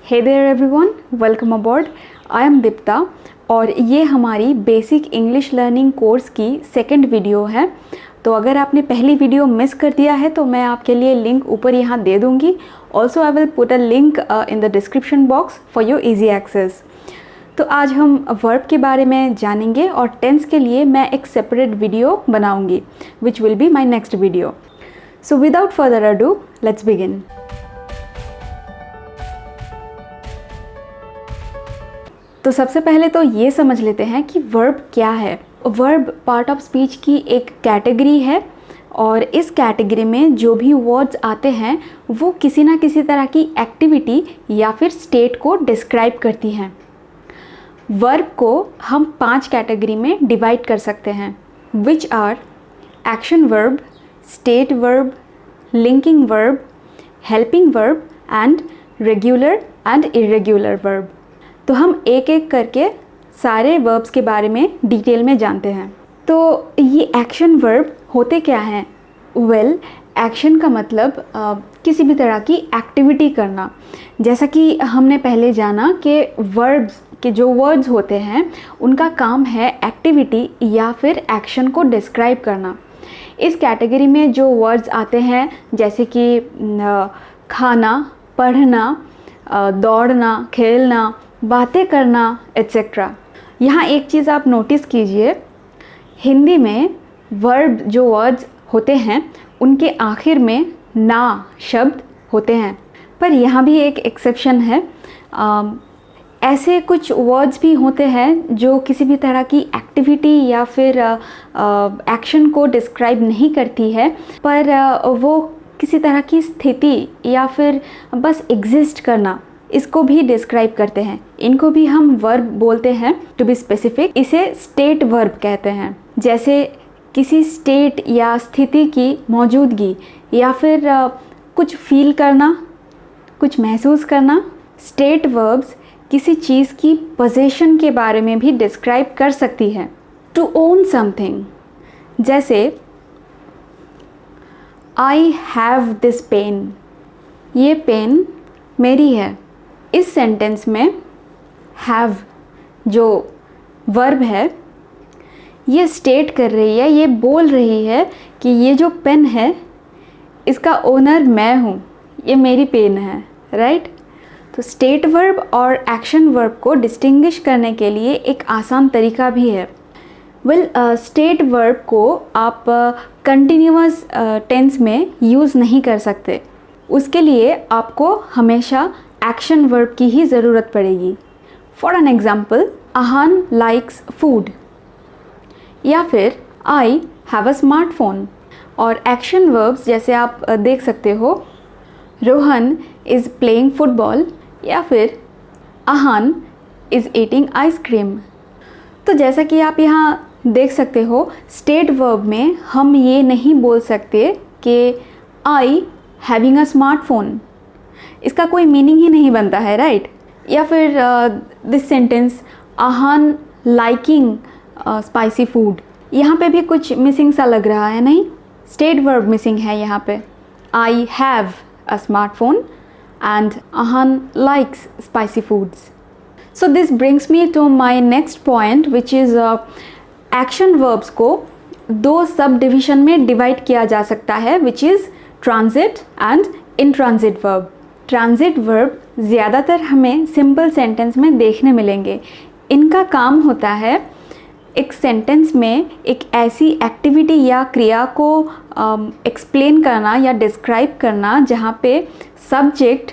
Hey there everyone, welcome aboard. I am Deepta और ये हमारी बेसिक इंग्लिश लर्निंग कोर्स की सेकंड वीडियो है। तो अगर आपने पहली वीडियो मिस कर दिया है तो मैं आपके लिए लिंक ऊपर यहाँ दे दूँगी। Also I will put a link in the description box for your easy access. तो आज हम वर्ब के बारे में जानेंगे और टेंस के लिए मैं एक सेपरेट वीडियो बनाऊँगी which will be my next video. So without further ado let's begin. तो सबसे पहले तो ये समझ लेते हैं कि वर्ब क्या है। वर्ब पार्ट ऑफ स्पीच की एक कैटेगरी है और इस कैटेगरी में जो भी वर्ड्स आते हैं वो किसी ना किसी तरह की एक्टिविटी या फिर स्टेट को डिस्क्राइब करती हैं। वर्ब को हम 5 कैटेगरी में डिवाइड कर सकते हैं, which are action verb, state verb, linking verb, helping verb and regular and irregular verb. तो हम एक एक करके सारे वर्ब्स के बारे में डिटेल में जानते हैं। तो ये एक्शन वर्ब होते क्या हैं? वेल, एक्शन का मतलब किसी भी तरह की एक्टिविटी करना। जैसा कि हमने पहले जाना कि वर्ब्स के जो वर्ड्स होते हैं उनका काम है एक्टिविटी या फिर एक्शन को डिस्क्राइब करना। इस कैटेगरी में जो वर्ड्स आते हैं जैसे कि खाना, पढ़ना, दौड़ना, खेलना, बातें करना एट्सेट्रा। यहाँ एक चीज़ आप नोटिस कीजिए, हिंदी में वर्ब जो वर्ड्स होते हैं उनके आखिर में ना शब्द होते हैं, पर यहाँ भी एक एक्सेप्शन है। ऐसे कुछ वर्ड्स भी होते हैं जो किसी भी तरह की एक्टिविटी या फिर एक्शन को डिस्क्राइब नहीं करती है, पर वो किसी तरह की स्थिति या फिर बस एग्जिस्ट करना, इसको भी डिस्क्राइब करते हैं। इनको भी हम वर्ब बोलते हैं। टू बी स्पेसिफिक, इसे स्टेट वर्ब कहते हैं। जैसे किसी स्टेट या स्थिति की मौजूदगी या फिर कुछ फील करना, कुछ महसूस करना। स्टेट वर्ब्स किसी चीज़ की पोजीशन के बारे में भी डिस्क्राइब कर सकती है। टू ओन समथिंग, जैसे आई हैव दिस पेन, ये पेन मेरी है। इस सेंटेंस में हैव जो वर्ब है ये स्टेट कर रही है, ये बोल रही है कि ये जो पेन है इसका ओनर मैं हूँ, ये मेरी पेन है, राइट। तो स्टेट वर्ब और एक्शन वर्ब को डिस्टिंग्विश करने के लिए एक आसान तरीका भी है। वेल, स्टेट वर्ब को आप कंटिन्यूअस टेंस में यूज़ नहीं कर सकते। उसके लिए आपको हमेशा एक्शन वर्ब की ही ज़रूरत पड़ेगी। For an example, Aahan likes food या फिर आई हैव अ स्मार्टफोन। और एक्शन वर्ब्स जैसे आप देख सकते हो, रोहन इज़ प्लेइंग फुटबॉल या फिर आहान इज़ ईटिंग आइसक्रीम। तो जैसा कि आप यहाँ देख सकते हो, स्टेट वर्ब में हम ये नहीं बोल सकते कि आई हैविंग अ स्मार्टफोन, इसका कोई मीनिंग ही नहीं बनता है, राइट। या फिर this sentence Aahan liking spicy food, यहाँ पे भी कुछ मिसिंग सा लग रहा है, नहीं? स्टेट वर्ब मिसिंग है यहाँ पे। I have a smartphone and Aahan likes spicy foods. So this brings me to my next point which is action verbs को 2 सब डिविज़न में डिवाइड किया जा सकता है, which is transit and in transit verb. Transit verb ज़्यादातर हमें simple sentence में देखने मिलेंगे। इनका काम होता है एक सेंटेंस में एक ऐसी एक्टिविटी या क्रिया को एक्सप्लेन करना या डिस्क्राइब करना जहाँ पे सब्जेक्ट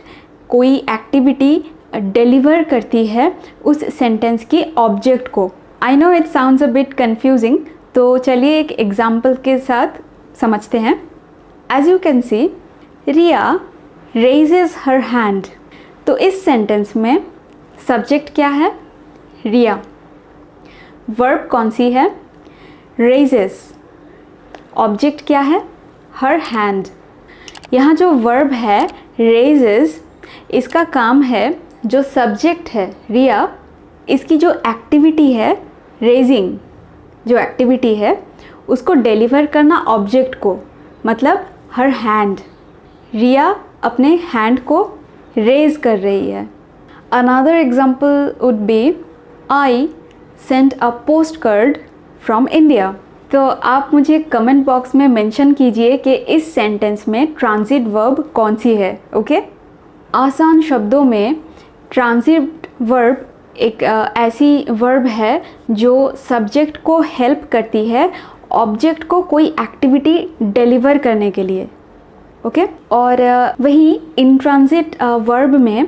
कोई एक्टिविटी डिलीवर करती है उस सेंटेंस के ऑब्जेक्ट को। I know it sounds a bit confusing, तो चलिए एक एग्जाम्पल के साथ समझते हैं। As you can see, Riya raises her hand। तो इस सेंटेंस में सब्जेक्ट क्या है? रिया। वर्ब कौन सी है? raises। ऑब्जेक्ट क्या है? her hand। यहाँ जो वर्ब है raises, इसका काम है जो सब्जेक्ट है रिया, इसकी जो एक्टिविटी है रेजिंग, जो एक्टिविटी है उसको डिलीवर करना ऑब्जेक्ट को, मतलब her hand। रिया अपने हैंड को रेज कर रही है। Another example would be I sent a postcard from India. तो आप मुझे कमेंट बॉक्स में मेंशन कीजिए कि इस सेंटेंस में ट्रांजिट वर्ब कौन सी है. ओके आसान शब्दों में ट्रांजिट वर्ब एक ऐसी वर्ब है जो सब्जेक्ट को हेल्प करती है ऑब्जेक्ट को कोई एक्टिविटी डिलीवर करने के लिए. ओके और वही इंट्रांजिट वर्ब में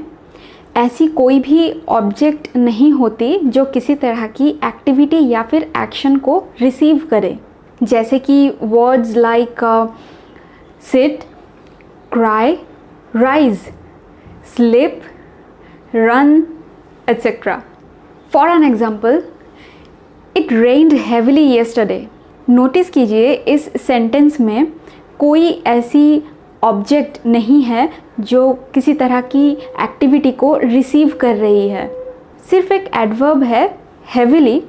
ऐसी कोई भी ऑब्जेक्ट नहीं होती जो किसी तरह की एक्टिविटी या फिर एक्शन को रिसीव करे. जैसे कि words like sit, cry, rise, sleep, run etc. For an example, it rained heavily yesterday. Notice कीजिए इस सेंटेंस में कोई ऐसी ऑब्जेक्ट नहीं है जो किसी तरह की एक्टिविटी को रिसीव कर रही है. सिर्फ एक एडवर्ब है हेविली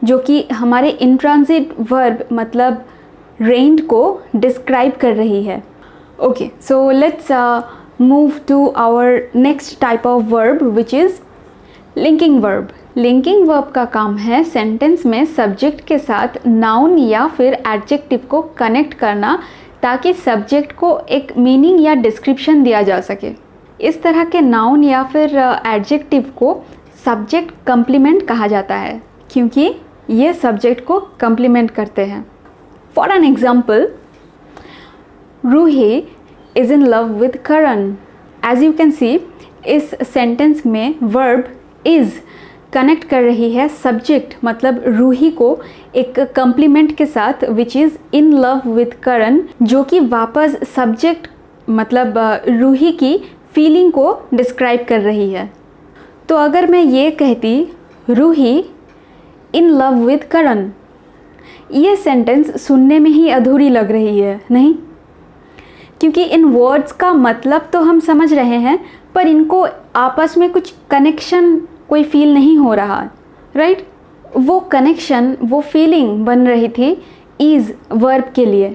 जो कि हमारे इंट्रांजिट वर्ब मतलब रेन्ड को डिस्क्राइब कर रही है. Okay so let's move to our next type of verb which is linking verb. Linking verb का काम है सेंटेंस में सब्जेक्ट के साथ नाउन या फिर एडजेक्टिव को कनेक्ट करना ताकि सब्जेक्ट को एक मीनिंग या डिस्क्रिप्शन दिया जा सके. इस तरह के नाउन या फिर एडजेक्टिव को सब्जेक्ट कम्प्लीमेंट कहा जाता है क्योंकि ये सब्जेक्ट को कम्प्लीमेंट करते हैं. For an example, Ruhi is in love with Karan. As you can see इस सेंटेंस में वर्ब इज़ कनेक्ट कर रही है सब्जेक्ट मतलब रूही को एक कम्प्लीमेंट के साथ which is in love with Karan जो कि वापस सब्जेक्ट मतलब रूही की फीलिंग को डिस्क्राइब कर रही है. तो अगर मैं ये कहती रूही इन लव विद करण, ये सेंटेंस सुनने में ही अधूरी लग रही है नहीं, क्योंकि इन वर्ड्स का मतलब तो हम समझ रहे हैं पर इनको आपस में कुछ कनेक्शन कोई फील नहीं हो रहा. राइट वो कनेक्शन वो फीलिंग बन रही थी इज़ वर्ब के लिए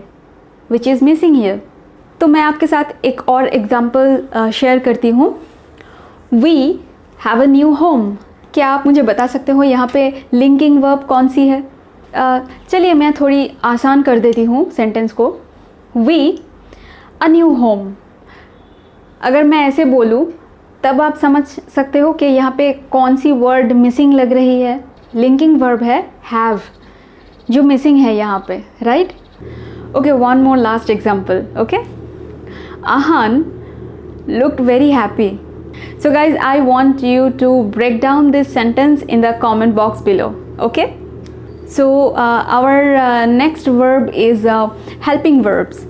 विच इज़ मिसिंग हियर. तो मैं आपके साथ एक और एग्जांपल शेयर करती हूँ. We have a new home. क्या आप मुझे बता सकते हो यहाँ पे लिंकिंग वर्ब कौन सी है? चलिए मैं थोड़ी आसान कर देती हूँ सेंटेंस को. We a new home. अगर मैं ऐसे बोलूँ तब आप समझ सकते हो कि यहाँ पे कौन सी वर्ड मिसिंग लग रही है. लिंकिंग वर्ब है हैव जो मिसिंग है यहाँ पे. Right okay one more last example. Okay Aahan looked very happy. So guys, I want you to break down this sentence in the comment box below. Okay, so our next verb is helping verbs.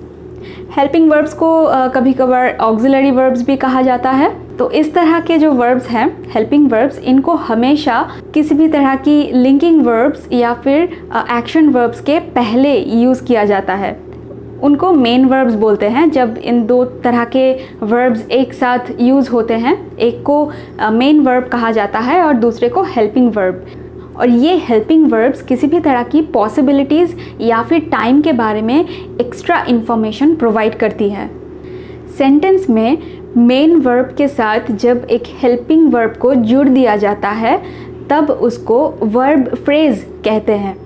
Helping verbs को कभी कभार auxiliary verbs भी कहा जाता है. तो इस तरह के जो वर्ब्स हैं हेल्पिंग वर्ब्स, इनको हमेशा किसी भी तरह की लिंकिंग वर्ब्स या फिर एक्शन वर्ब्स के पहले यूज़ किया जाता है. उनको मेन वर्ब्स बोलते हैं. जब इन दो तरह के वर्ब्स एक साथ यूज़ होते हैं, एक को मेन वर्ब कहा जाता है और दूसरे को हेल्पिंग वर्ब. और ये हेल्पिंग वर्ब्स किसी भी तरह की पॉसिबिलिटीज़ या फिर टाइम के बारे में एक्स्ट्रा इन्फॉर्मेशन प्रोवाइड करती है. सेंटेंस में मेन वर्ब के साथ जब एक हेल्पिंग वर्ब को जुड़ दिया जाता है तब उसको वर्ब फ्रेज कहते हैं.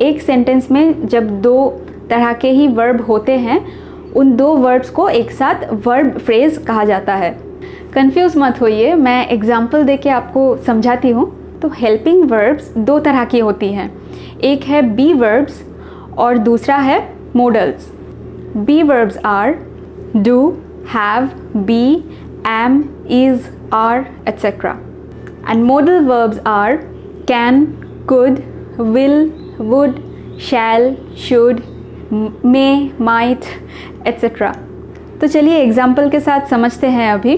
एक सेंटेंस में जब दो तरह के ही वर्ब होते हैं उन दो वर्ब्स को एक साथ वर्ब फ्रेज कहा जाता है. कंफ्यूज मत होइए, मैं एग्जाम्पल देके आपको समझाती हूँ. तो हेल्पिंग वर्ब्स दो तरह की होती हैं. एक है बी वर्ब्स और दूसरा है modals. Be verbs are do, have, be, am, is, are etc. And modal verbs are can, could, will, would, shall, should, may, might etc. तो चलिए एग्जाम्पल के साथ समझते हैं अभी.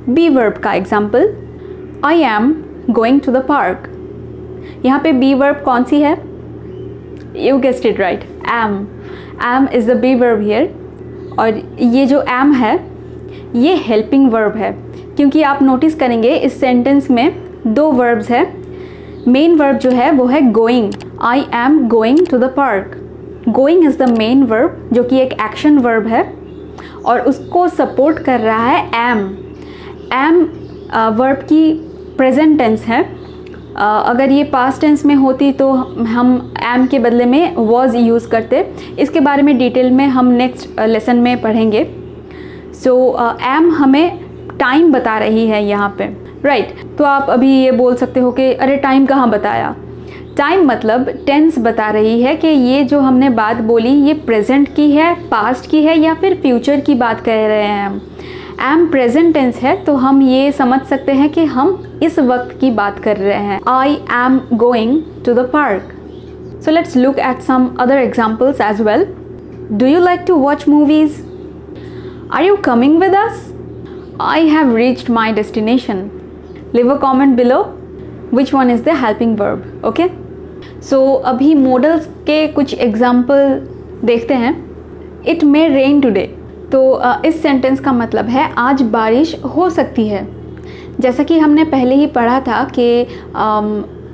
बी वर्ब का example, I am going to the park. यहाँ पे बी वर्ब कौन सी है? You guessed it right, am. Am is the be verb here. और ये जो एम है ये हेल्पिंग वर्ब है क्योंकि आप नोटिस करेंगे इस सेंटेंस में दो वर्ब्स है. मेन वर्ब जो है वो है going. I am going to the park. Going is the main verb जो कि एक एक्शन वर्ब है और उसको सपोर्ट कर रहा है एम. एम वर्ब की प्रेजेंट टेंस है। अगर ये पास्ट टेंस में होती तो हम एम के बदले में वॉज यूज़ करते। इसके बारे में डिटेल में हम नेक्स्ट लेसन में पढ़ेंगे। सो एम हमें टाइम बता रही है यहाँ पे, राइट। तो आप अभी ये बोल सकते हो कि अरे टाइम कहाँ बताया। टाइम मतलब टेंस बता रही है कि ये जो हमने बात बोली ये प्रेजेंट की है, पास्ट की है या फिर फ्यूचर की बात कह रहे हैं हम। एम प्रेजेंट टेंस है तो हम ये समझ सकते हैं कि हम इस वक्त की बात कर रहे हैं। I am going to the park. So let's look at some other examples as well. Do you like to watch movies? Are you coming with us? I have reached my destination. Leave a comment below which one is the helping verb. Okay? So अभी modals के कुछ example देखते हैं। It may rain today. तो इस sentence का मतलब है आज बारिश हो सकती है। जैसा कि हमने पहले ही पढ़ा था कि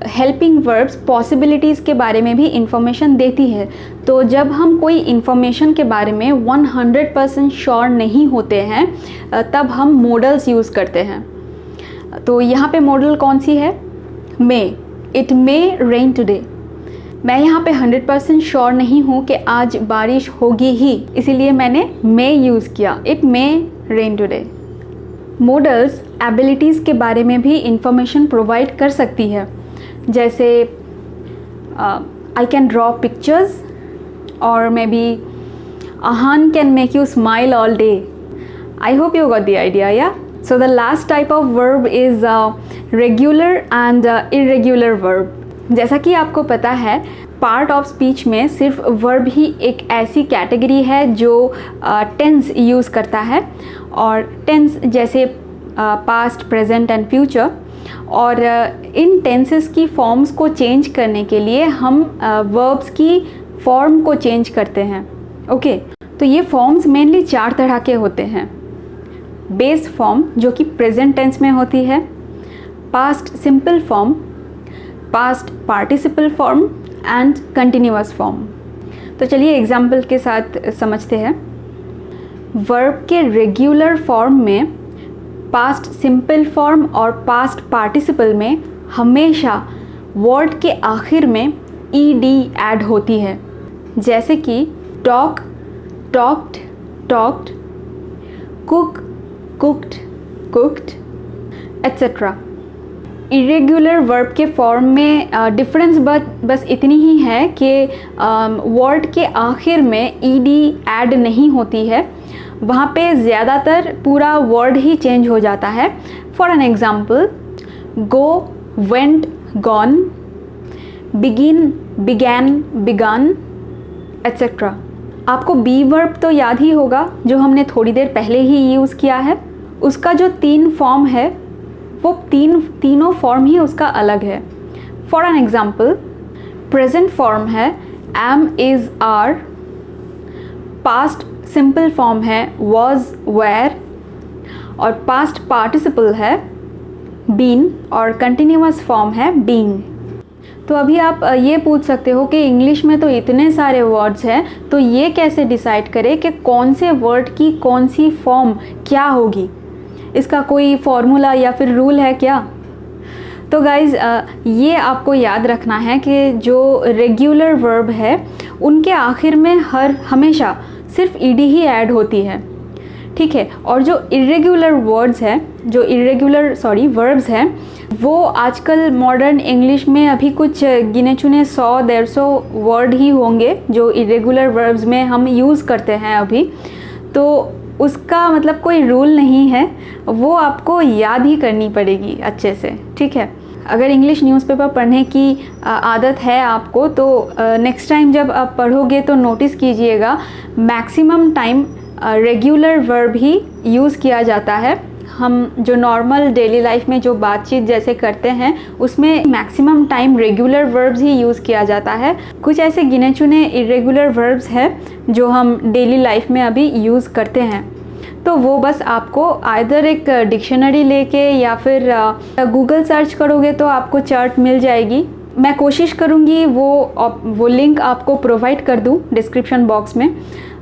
हेल्पिंग वर्ब्स पॉसिबिलिटीज़ के बारे में भी इंफॉर्मेशन देती है। तो जब हम कोई इंफॉर्मेशन के बारे में 100% श्योर नहीं होते हैं तब हम मॉडल्स यूज़ करते हैं। तो यहाँ पे मॉडल कौन सी है? May. It may rain today. मैं यहाँ पे 100% श्योर नहीं हूँ कि आज बारिश होगी ही, इसीलिए मैंने मे यूज़ किया। It may rain today. Models abilities के बारे में भी इंफॉर्मेशन प्रोवाइड कर सकती है। जैसे आई कैन ड्रॉ पिक्चर्स और may be Ahan can make you smile all day. I hope you got the idea, yeah? So the last type of verb is regular and irregular verb. जैसा कि आपको पता है part of speech में सिर्फ verb ही एक ऐसी category है जो टेंस यूज़ करता है, और टेंस जैसे पास्ट, प्रेजेंट एंड फ्यूचर। और इन टेंसेस की फॉर्म्स को चेंज करने के लिए हम वर्ब्स की फॉर्म को चेंज करते हैं। ओके, तो ये फॉर्म्स मेनली 4 तरह के होते हैं। बेस फॉर्म जो कि प्रेजेंट टेंस में होती है, past simple form, past participle form and continuous form. तो चलिए एग्जाम्पल के साथ समझते हैं। वर्ब के रेगुलर फॉर्म में पास्ट सिंपल फॉर्म और पास्ट पार्टिसिपल में हमेशा वर्ड के आखिर में ईडी ऐड होती है, जैसे कि talk, talked, talked, cook, cooked, cooked, etcetera. Irregular verb के फॉर्म में डिफरेंस बस इतनी ही है कि वर्ड के आखिर में ईडी ऐड नहीं होती है, वहाँ पे ज़्यादातर पूरा वर्ड ही चेंज हो जाता है। For an example, go, went, gone, begin, began, begun, etcetera. आपको बी वर्ब तो याद ही होगा जो हमने थोड़ी देर पहले ही यूज़ किया है। उसका जो 3 फॉर्म है वो तीनों फॉर्म ही उसका अलग है। For an example, present form है am, is, are, past simple form है वॉज, वेर, और पास्ट पार्टिसिपल है बीन, और कंटिन्यूअस फॉर्म है बीइंग। तो अभी आप ये पूछ सकते हो कि इंग्लिश में तो इतने सारे वर्ड्स हैं, तो ये कैसे डिसाइड करें कि कौन से वर्ड की कौन सी फॉर्म क्या होगी? इसका कोई फॉर्मूला या फिर रूल है क्या? तो गाइज़ ये आपको याद रखना है कि जो रेगुलर वर्ब है उनके आखिर में हमेशा सिर्फ ईडी ही ऐड होती है, ठीक है। और जो इरेगुलर वर्ब्स हैं वो आजकल मॉडर्न इंग्लिश में अभी कुछ गिने चुने 100-150 वर्ड ही होंगे जो इरेगुलर वर्ब्स में हम यूज़ करते हैं अभी। तो उसका मतलब कोई रूल नहीं है, वो आपको याद ही करनी पड़ेगी अच्छे से, ठीक है। अगर इंग्लिश न्यूज़पेपर पढ़ने की आदत है आपको तो नेक्स्ट टाइम जब आप पढ़ोगे तो नोटिस कीजिएगा मैक्सिमम टाइम रेगुलर वर्ब ही यूज़ किया जाता है। हम जो नॉर्मल डेली लाइफ में जो बातचीत जैसे करते हैं उसमें मैक्सिमम टाइम रेगुलर वर्ब्स ही यूज़ किया जाता है। कुछ ऐसे गिने चुने इरेगुलर वर्ब्स हैं जो हम डेली लाइफ में अभी यूज़ करते हैं, तो वो बस आपको आइदर एक डिक्शनरी लेके या फिर गूगल सर्च करोगे तो आपको चार्ट मिल जाएगी। मैं कोशिश करूँगी वो लिंक आपको प्रोवाइड कर दूँ डिस्क्रिप्शन बॉक्स में।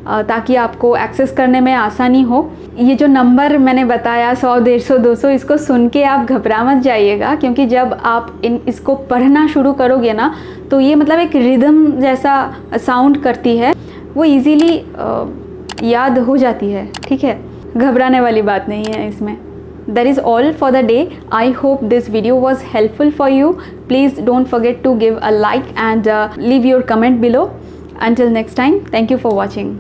ताकि आपको एक्सेस करने में आसानी हो। ये जो नंबर मैंने बताया 100, 150, 200, इसको सुन के आप घबरा मत जाइएगा, क्योंकि जब आप इसको पढ़ना शुरू करोगे ना तो ये मतलब एक रिदम जैसा साउंड करती है, वो इजीली याद हो जाती है। ठीक है, घबराने वाली बात नहीं है इसमें। That is all for the day. I hope this video was helpful for you. Please don't forget to give a like and leave your comment below. Until next time, thank you for watching.